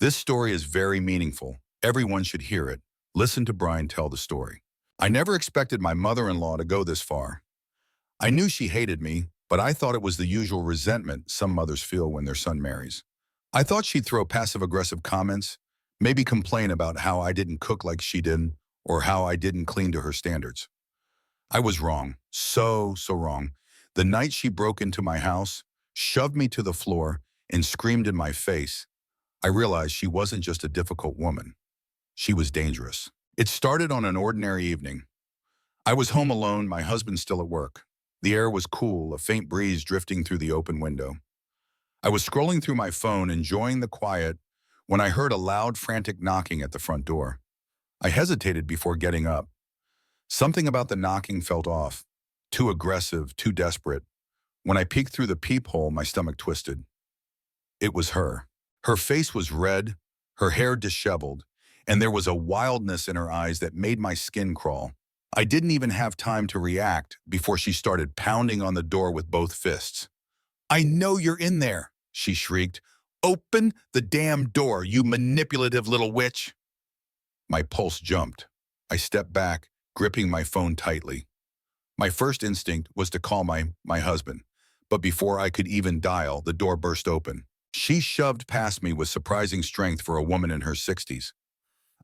This story is very meaningful. Everyone should hear it. Listen to Brian tell the story. I never expected my mother-in-law to go this far. I knew she hated me, but I thought it was the usual resentment some mothers feel when their son marries. I thought she'd throw passive-aggressive comments, maybe complain about how I didn't cook like she did, or how I didn't clean to her standards. I was wrong. So wrong. The night she broke into my house, shoved me to the floor, and screamed in my face, I realized she wasn't just a difficult woman. She was dangerous. It started on an ordinary evening. I was home alone, my husband still at work. The air was cool, a faint breeze drifting through the open window. I was scrolling through my phone, enjoying the quiet, when I heard a loud, frantic knocking at the front door. I hesitated before getting up. Something about the knocking felt off. Too aggressive, too desperate. When I peeked through the peephole, my stomach twisted. It was her. Her face was red, her hair disheveled, and there was a wildness in her eyes that made my skin crawl. I didn't even have time to react before she started pounding on the door with both fists. "I know you're in there," she shrieked. "Open the damn door, you manipulative little witch." My pulse jumped. I stepped back, gripping my phone tightly. My first instinct was to call my husband, but before I could even dial, the door burst open. She shoved past me with surprising strength for a woman in her 60s.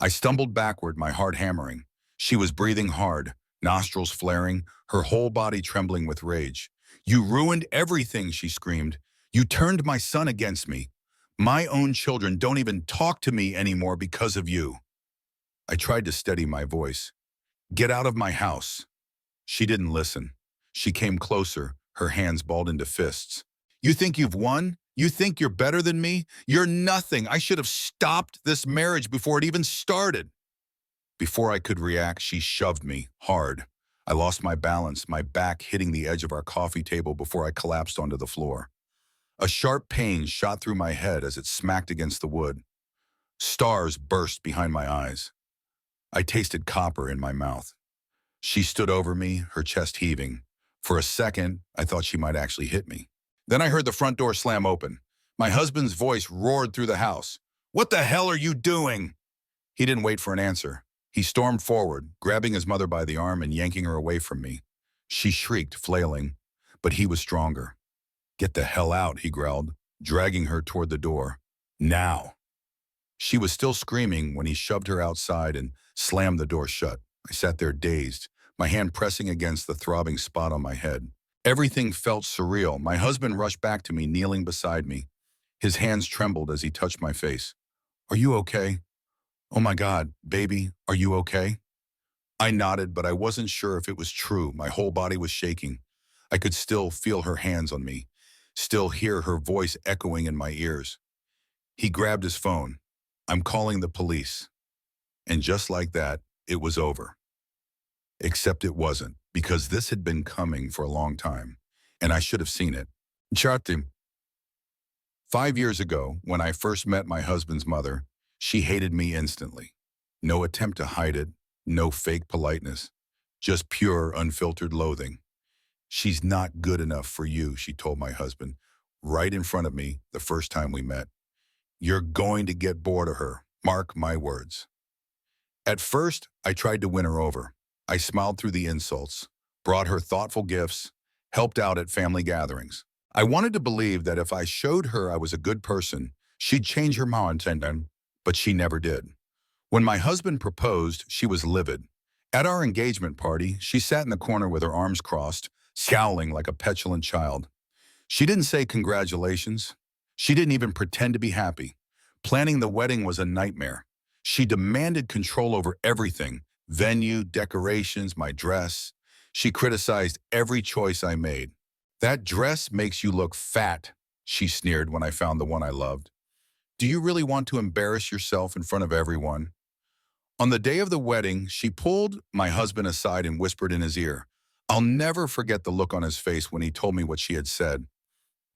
I stumbled backward, my heart hammering. She was breathing hard, nostrils flaring, her whole body trembling with rage. "You ruined everything," she screamed. "You turned my son against me. My own children don't even talk to me anymore because of you." I tried to steady my voice. "Get out of my house." She didn't listen. She came closer, her hands balled into fists. "You think you've won? You think you're better than me? You're nothing. I should have stopped this marriage before it even started." Before I could react, she shoved me hard. I lost my balance, my back hitting the edge of our coffee table before I collapsed onto the floor. A sharp pain shot through my head as it smacked against the wood. Stars burst behind my eyes. I tasted copper in my mouth. She stood over me, her chest heaving. For a second, I thought she might actually hit me. Then I heard the front door slam open. My husband's voice roared through the house. "What the hell are you doing?" He didn't wait for an answer. He stormed forward, grabbing his mother by the arm and yanking her away from me. She shrieked, flailing, but he was stronger. "Get the hell out," he growled, dragging her toward the door. "Now." She was still screaming when he shoved her outside and slammed the door shut. I sat there dazed, my hand pressing against the throbbing spot on my head. Everything felt surreal. My husband rushed back to me, kneeling beside me. His hands trembled as he touched my face. "Are you okay? Oh my God, baby, are you okay?" I nodded, but I wasn't sure if it was true. My whole body was shaking. I could still feel her hands on me, still hear her voice echoing in my ears. He grabbed his phone. "I'm calling the police." And just like that, it was over. Except it wasn't, because this had been coming for a long time, and I should have seen it. Chartim. 5 years ago, when I first met my husband's mother, she hated me instantly. No attempt to hide it, no fake politeness, just pure, unfiltered loathing. "She's not good enough for you," she told my husband, right in front of me the first time we met. "You're going to get bored of her, mark my words." At first, I tried to win her over. I smiled through the insults, brought her thoughtful gifts, helped out at family gatherings. I wanted to believe that if I showed her I was a good person, she'd change her mind, but she never did. When my husband proposed, she was livid. At our engagement party, she sat in the corner with her arms crossed, scowling like a petulant child. She didn't say congratulations. She didn't even pretend to be happy. Planning the wedding was a nightmare. She demanded control over everything: venue, decorations, my dress. She criticized every choice I made. "That dress makes you look fat," she sneered when I found the one I loved. "Do you really want to embarrass yourself in front of everyone?" On the day of the wedding, she pulled my husband aside and whispered in his ear. I'll never forget the look on his face when he told me what she had said.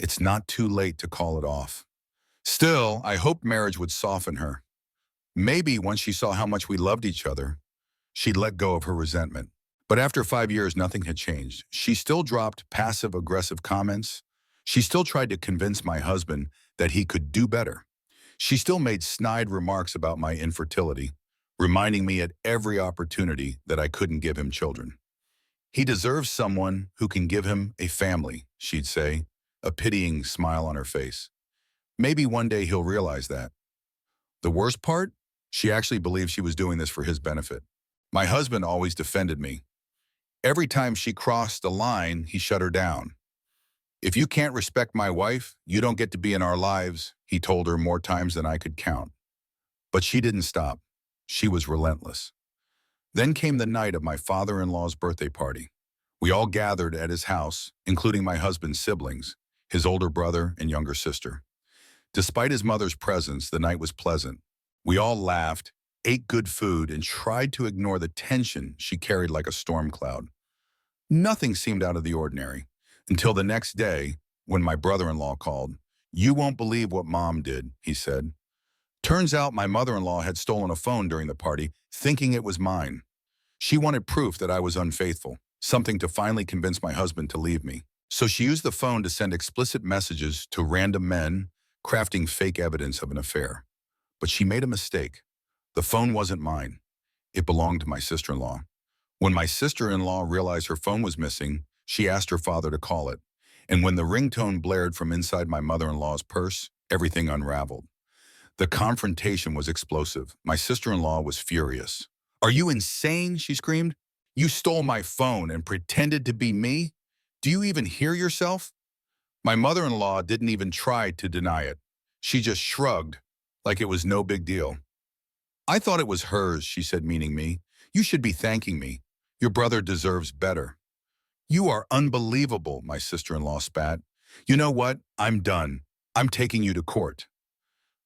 "It's not too late to call it off." Still, I hoped marriage would soften her. Maybe once she saw how much we loved each other, she'd let go of her resentment. But after 5 years, nothing had changed. She still dropped passive-aggressive comments. She still tried to convince my husband that he could do better. She still made snide remarks about my infertility, reminding me at every opportunity that I couldn't give him children. He deserves someone who can give him a family, she'd say, a pitying smile on her face. Maybe one day he'll realize that. The worst part? She actually believed she was doing this for his benefit. My husband always defended me. Every time she crossed the line, he shut her down. If you can't respect my wife, you don't get to be in our lives, he told her more times than I could count. But she didn't stop. She was relentless. Then came the night of my father-in-law's birthday party. We all gathered at his house, including my husband's siblings, his older brother and younger sister. Despite his mother's presence, the night was pleasant. We all laughed, ate good food, and tried to ignore the tension she carried like a storm cloud. Nothing seemed out of the ordinary, until the next day, when my brother-in-law called. "You won't believe what Mom did," he said. Turns out my mother-in-law had stolen a phone during the party, thinking it was mine. She wanted proof that I was unfaithful, something to finally convince my husband to leave me. So she used the phone to send explicit messages to random men, crafting fake evidence of an affair. But she made a mistake. The phone wasn't mine. It belonged to my sister-in-law. When my sister-in-law realized her phone was missing, she asked her father to call it. And when the ringtone blared from inside my mother-in-law's purse, everything unraveled. The confrontation was explosive. My sister-in-law was furious. "Are you insane?" she screamed. "You stole my phone and pretended to be me? Do you even hear yourself?" My mother-in-law didn't even try to deny it. She just shrugged, like it was no big deal. "I thought it was hers," she said, meaning me. "You should be thanking me. Your brother deserves better." "You are unbelievable," my sister-in-law spat. "You know what? I'm done. I'm taking you to court."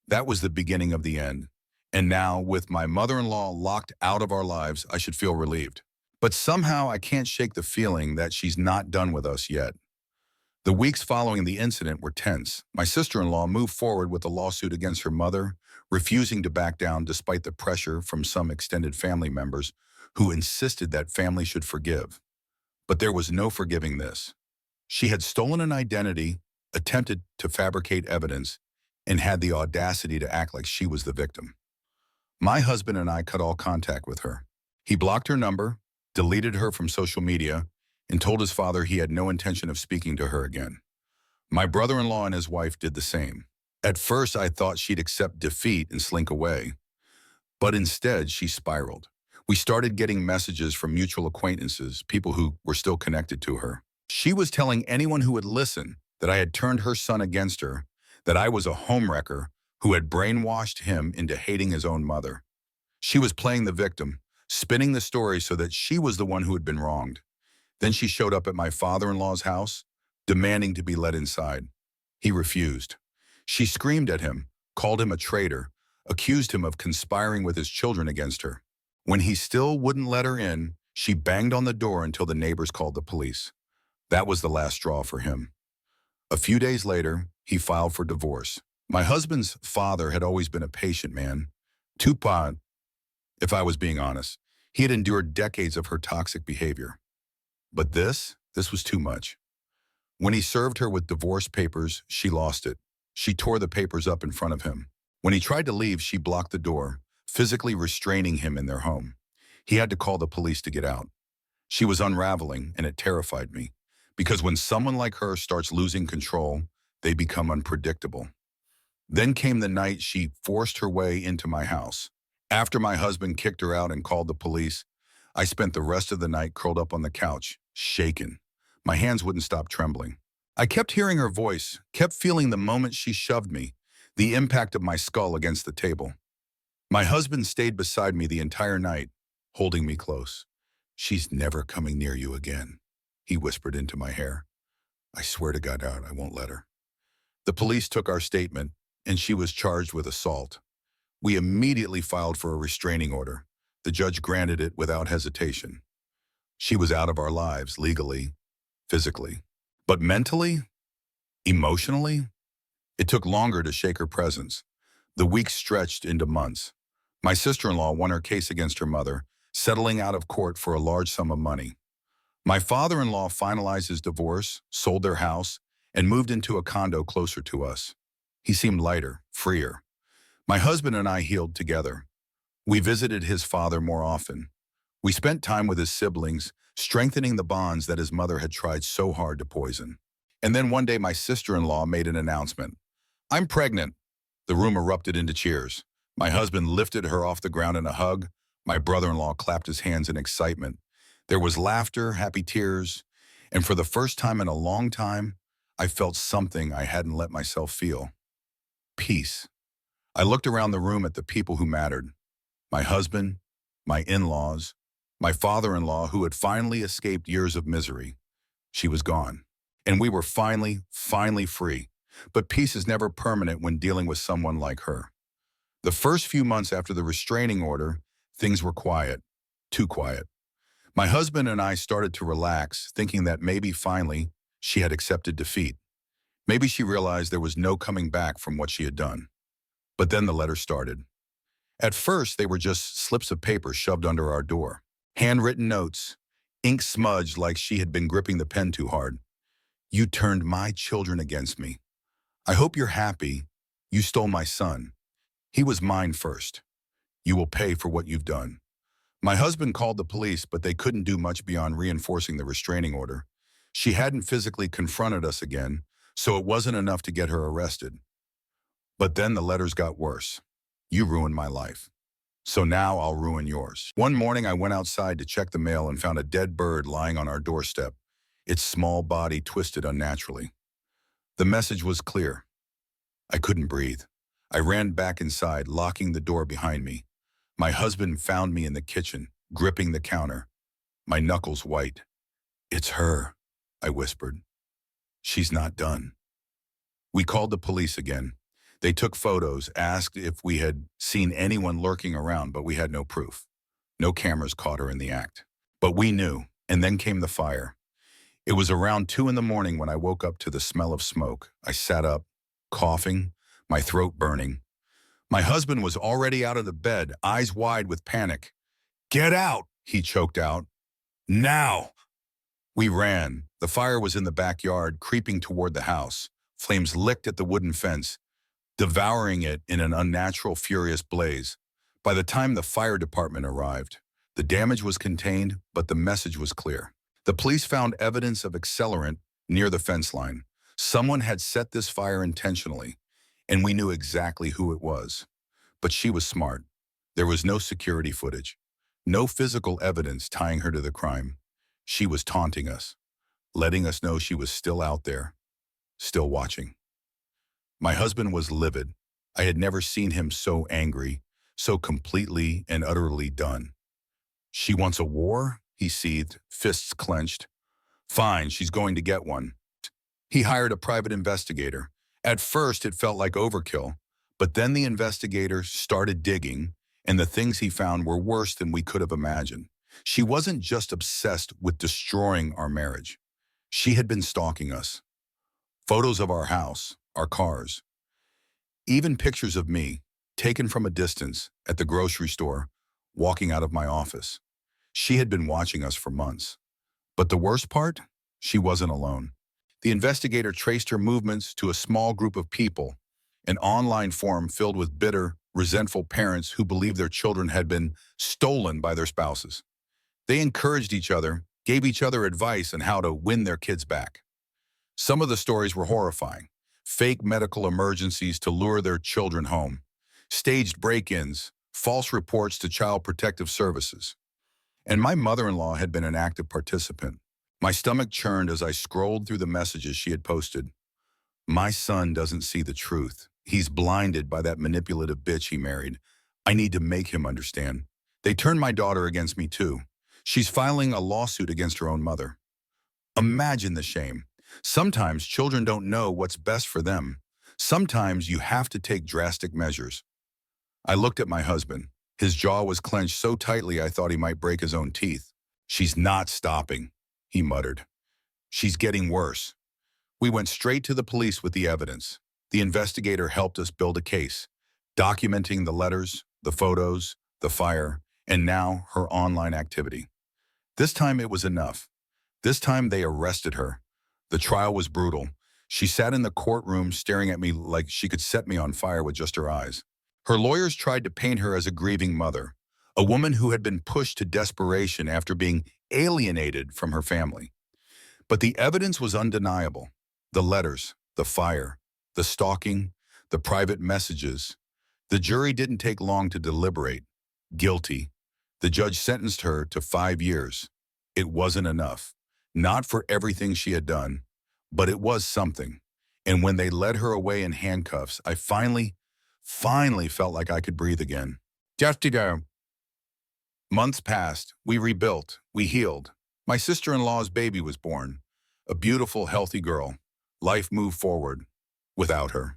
That was the beginning of the end. And now, with my mother-in-law locked out of our lives, I should feel relieved. But somehow I can't shake the feeling that she's not done with us yet. The weeks following the incident were tense. My sister-in-law moved forward with a lawsuit against her mother, refusing to back down despite the pressure from some extended family members who insisted that family should forgive. But there was no forgiving this. She had stolen an identity, attempted to fabricate evidence, and had the audacity to act like she was the victim. My husband and I cut all contact with her. He blocked her number, deleted her from social media, and told his father he had no intention of speaking to her again. My brother-in-law and his wife did the same. At first, I thought she'd accept defeat and slink away, but instead she spiraled. We started getting messages from mutual acquaintances, people who were still connected to her. She was telling anyone who would listen that I had turned her son against her, that I was a homewrecker who had brainwashed him into hating his own mother. She was playing the victim, spinning the story so that she was the one who had been wronged. Then she showed up at my father-in-law's house, demanding to be let inside. He refused. She screamed at him, called him a traitor, accused him of conspiring with his children against her. When he still wouldn't let her in, she banged on the door until the neighbors called the police. That was the last straw for him. A few days later, he filed for divorce. My husband's father had always been a patient man. Tupac, if I was being honest. He had endured decades of her toxic behavior. But this was too much. When he served her with divorce papers, she lost it. She tore the papers up in front of him. When he tried to leave, she blocked the door, physically restraining him in their home. He had to call the police to get out. She was unraveling, and it terrified me. Because when someone like her starts losing control, they become unpredictable. Then came the night she forced her way into my house. After my husband kicked her out and called the police, I spent the rest of the night curled up on the couch, shaken. My hands wouldn't stop trembling. I kept hearing her voice, kept feeling the moment she shoved me, the impact of my skull against the table. My husband stayed beside me the entire night, holding me close. "She's never coming near you again," he whispered into my hair. "I swear to God, I won't let her." The police took our statement, and she was charged with assault. We immediately filed for a restraining order. The judge granted it without hesitation. She was out of our lives legally, physically. But mentally, emotionally, it took longer to shake her presence. The weeks stretched into months. My sister-in-law won her case against her mother, settling out of court for a large sum of money. My father-in-law finalized his divorce, sold their house, and moved into a condo closer to us. He seemed lighter, freer. My husband and I healed together. We visited his father more often. We spent time with his siblings, strengthening the bonds that his mother had tried so hard to poison. And then one day my sister-in-law made an announcement. "I'm pregnant." The room erupted into cheers. My husband lifted her off the ground in a hug. My brother-in-law clapped his hands in excitement. There was laughter, happy tears, and for the first time in a long time, I felt something I hadn't let myself feel. Peace. I looked around the room at the people who mattered. My husband, my in-laws, my father-in-law who had finally escaped years of misery. She was gone. And we were finally free. But peace is never permanent when dealing with someone like her. The first few months after the restraining order, things were quiet, too quiet. My husband and I started to relax, thinking that maybe finally she had accepted defeat. Maybe she realized there was no coming back from what she had done. But then the letters started. At first, they were just slips of paper shoved under our door. Handwritten notes, ink smudged like she had been gripping the pen too hard. "You turned my children against me. I hope you're happy. You stole my son. He was mine first. You will pay for what you've done." My husband called the police, but they couldn't do much beyond reinforcing the restraining order. She hadn't physically confronted us again, so it wasn't enough to get her arrested. But then the letters got worse. "You ruined my life. So now I'll ruin yours." One morning I went outside to check the mail and found a dead bird lying on our doorstep, its small body twisted unnaturally. The message was clear. I couldn't breathe. I ran back inside, locking the door behind me. My husband found me in the kitchen, gripping the counter, my knuckles white. "It's her," I whispered. "She's not done." We called the police again. They took photos, asked if we had seen anyone lurking around, but we had no proof. No cameras caught her in the act. But we knew, and then came the fire. It was around 2 in the morning when I woke up to the smell of smoke. I sat up, coughing, my throat burning. My husband was already out of the bed, eyes wide with panic. "Get out," he choked out. "Now." We ran. The fire was in the backyard, creeping toward the house. Flames licked at the wooden fence, devouring it in an unnatural, furious blaze. By the time the fire department arrived, the damage was contained, but the message was clear. The police found evidence of accelerant near the fence line. Someone had set this fire intentionally, and we knew exactly who it was. But she was smart. There was no security footage, no physical evidence tying her to the crime. She was taunting us, letting us know she was still out there, still watching. My husband was livid. I had never seen him so angry, so completely and utterly done. "She wants a war?" he seethed, fists clenched. "Fine, she's going to get one." He hired a private investigator. At first, it felt like overkill, but then the investigator started digging, and the things he found were worse than we could have imagined. She wasn't just obsessed with destroying our marriage. She had been stalking us. Photos of our house, our cars, even pictures of me, taken from a distance, at the grocery store, walking out of my office. She had been watching us for months. But the worst part? She wasn't alone. The investigator traced her movements to a small group of people, an online forum filled with bitter, resentful parents who believed their children had been stolen by their spouses. They encouraged each other, gave each other advice on how to win their kids back. Some of the stories were horrifying. Fake medical emergencies to lure their children home, staged break-ins, false reports to Child Protective Services. And my mother-in-law had been an active participant. My stomach churned as I scrolled through the messages she had posted. "My son doesn't see the truth. He's blinded by that manipulative bitch he married. I need to make him understand." They turned my daughter against me too. She's filing a lawsuit against her own mother. Imagine the shame. Sometimes children don't know what's best for them. Sometimes you have to take drastic measures. I looked at my husband. His jaw was clenched so tightly I thought he might break his own teeth. "She's not stopping," he muttered. "She's getting worse." We went straight to the police with the evidence. The investigator helped us build a case, documenting the letters, the photos, the fire, and now her online activity. This time it was enough. This time they arrested her. The trial was brutal. She sat in the courtroom staring at me like she could set me on fire with just her eyes. Her lawyers tried to paint her as a grieving mother, a woman who had been pushed to desperation after being alienated from her family. But the evidence was undeniable. The letters, the fire, the stalking, the private messages. The jury didn't take long to deliberate. Guilty. The judge sentenced her to 5 years. It wasn't enough. Not for everything she had done, but it was something. And when they led her away in handcuffs, I finally felt like I could breathe again. Just Months passed. We rebuilt. We healed. My sister-in-law's baby was born. A beautiful, healthy girl. Life moved forward without her.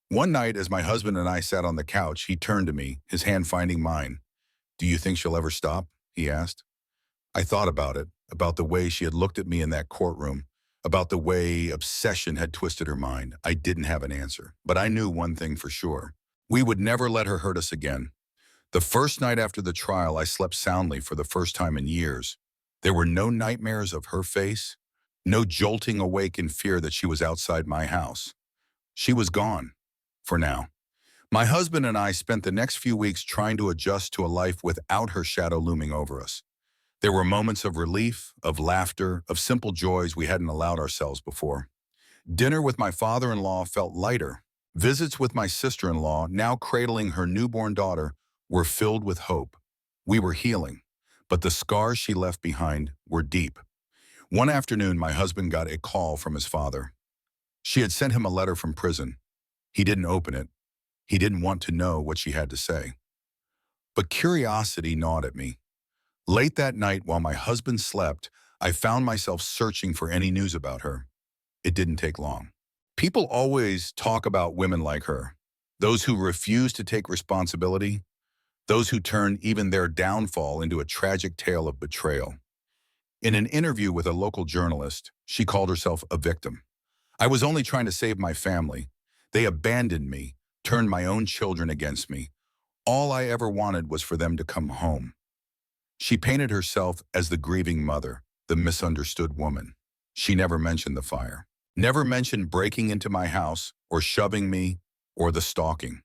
One night, as my husband and I sat on the couch, he turned to me, his hand finding mine. "Do you think she'll ever stop?" he asked. I thought about it, about the way she had looked at me in that courtroom, about the way obsession had twisted her mind. I didn't have an answer, but I knew one thing for sure. We would never let her hurt us again. The first night after the trial, I slept soundly for the first time in years. There were no nightmares of her face, no jolting awake in fear that she was outside my house. She was gone, for now. My husband and I spent the next few weeks trying to adjust to a life without her shadow looming over us. There were moments of relief, of laughter, of simple joys we hadn't allowed ourselves before. Dinner with my father-in-law felt lighter. Visits with my sister-in-law, now cradling her newborn daughter, were filled with hope. We were healing, but the scars she left behind were deep. One afternoon, my husband got a call from his father. She had sent him a letter from prison. He didn't open it. He didn't want to know what she had to say. But curiosity gnawed at me. Late that night, while my husband slept, I found myself searching for any news about her. It didn't take long. People always talk about women like her, those who refuse to take responsibility, those who turn even their downfall into a tragic tale of betrayal. In an interview with a local journalist, she called herself a victim. "I was only trying to save my family. They abandoned me, turned my own children against me. All I ever wanted was for them to come home." She painted herself as the grieving mother, the misunderstood woman. She never mentioned the fire, never mentioned breaking into my house or shoving me or the stalking.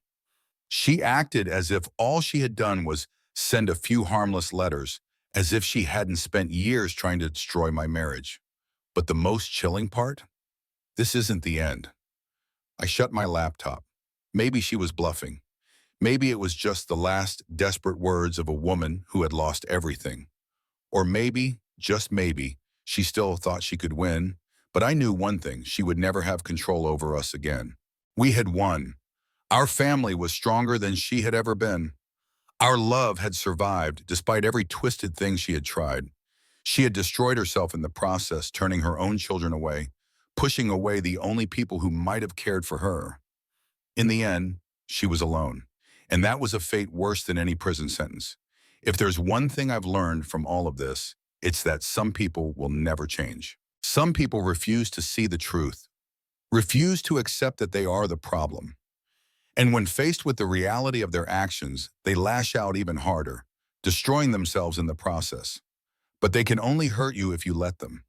She acted as if all she had done was send a few harmless letters, as if she hadn't spent years trying to destroy my marriage. But the most chilling part? This isn't the end. I shut my laptop. Maybe she was bluffing. Maybe it was just the last desperate words of a woman who had lost everything. Or maybe, just maybe, she still thought she could win. But I knew one thing: she would never have control over us again. We had won. Our family was stronger than she had ever been. Our love had survived despite every twisted thing she had tried. She had destroyed herself in the process, turning her own children away, pushing away the only people who might have cared for her. In the end, she was alone. And that was a fate worse than any prison sentence. If there's one thing I've learned from all of this, it's that some people will never change. Some people refuse to see the truth, refuse to accept that they are the problem. And when faced with the reality of their actions, they lash out even harder, destroying themselves in the process. But they can only hurt you if you let them.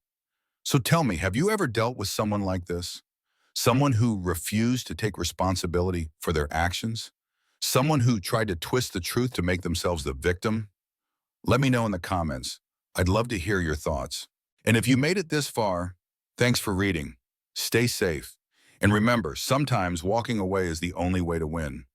So tell me, have you ever dealt with someone like this? Someone who refused to take responsibility for their actions? Someone who tried to twist the truth to make themselves the victim? Let me know in the comments. I'd love to hear your thoughts. And if you made it this far, thanks for reading. Stay safe. And remember, sometimes walking away is the only way to win.